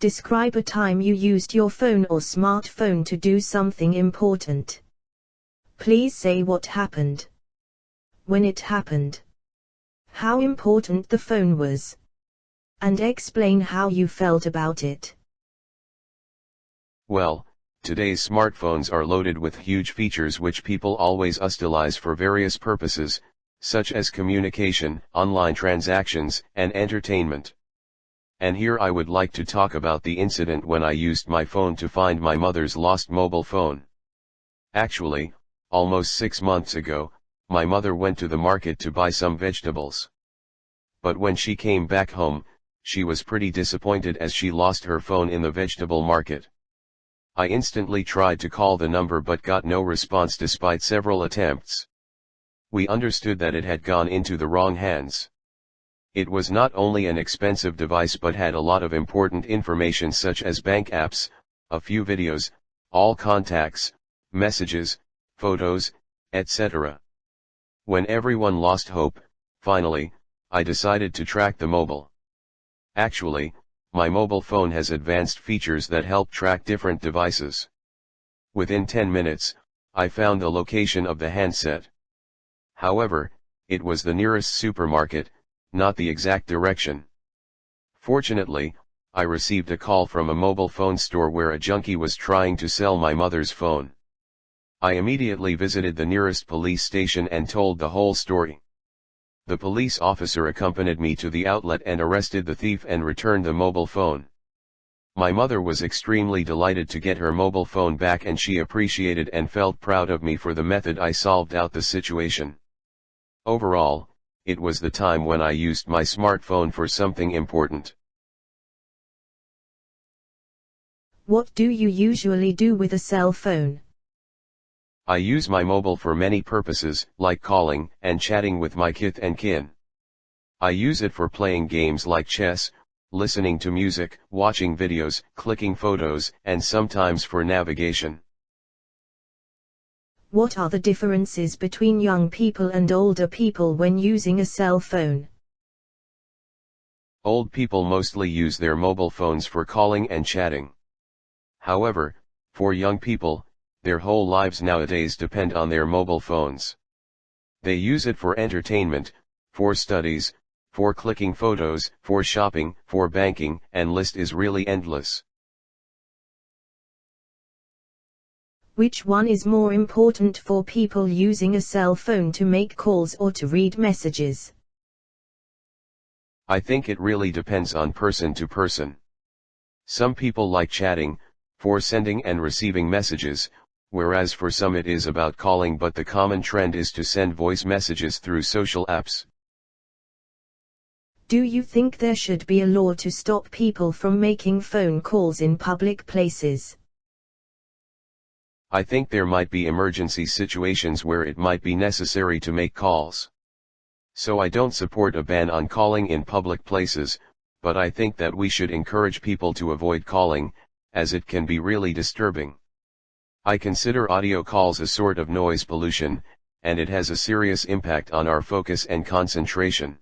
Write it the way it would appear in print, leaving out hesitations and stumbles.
Describe a time you used your phone or smartphone to do something important. Please say what happened. When it happened. How important the phone was. And explain how you felt about it. Well, today's smartphones are loaded with huge features which people always utilize for various purposes, such as communication, online transactions, and entertainment. And here I would like to talk about the incident when I used my phone to find my mother's lost mobile phone. Actually, almost 6 months ago, my mother went to the market to buy some vegetables. But when she came back home, she was pretty disappointed as she lost her phone in the vegetable market. I instantly tried to call the number but got no response despite several attempts. We understood that it had gone into the wrong hands. It was not only an expensive device but had a lot of important information such as bank apps, a few videos, all contacts, messages, photos, etc. When everyone lost hope, finally, I decided to track the mobile. Actually, my mobile phone has advanced features that help track different devices. Within 10 minutes, I found the location of the handset. However, it was the nearest supermarket, not the exact direction. Fortunately, I received a call from a mobile phone store where a junkie was trying to sell my mother's phone. I immediately visited the nearest police station and told the whole story. The police officer accompanied me to the outlet and arrested the thief and returned the mobile phone. My mother was extremely delighted to get her mobile phone back and she appreciated and felt proud of me for the method I solved out the situation. Overall, it was the time when I used my smartphone for something important. What do you usually do with a cell phone? I use my mobile for many purposes, like calling and chatting with my kith and kin. I use it for playing games like chess, listening to music, watching videos, clicking photos, and sometimes for navigation. What are the differences between young people and older people when using a cell phone? Old people mostly use their mobile phones for calling and chatting. However, for young people, their whole lives nowadays depend on their mobile phones. They use it for entertainment, for studies, for clicking photos, for shopping, for banking, and list is really endless. Which one is more important for people using a cell phone to make calls or to read messages? I think it really depends on person to person. Some people like chatting, for sending and receiving messages, whereas for some it is about calling, but the common trend is to send voice messages through social apps. Do you think there should be a law to stop people from making phone calls in public places? I think there might be emergency situations where it might be necessary to make calls. So I don't support a ban on calling in public places, but I think that we should encourage people to avoid calling, as it can be really disturbing. I consider audio calls a sort of noise pollution, and it has a serious impact on our focus and concentration.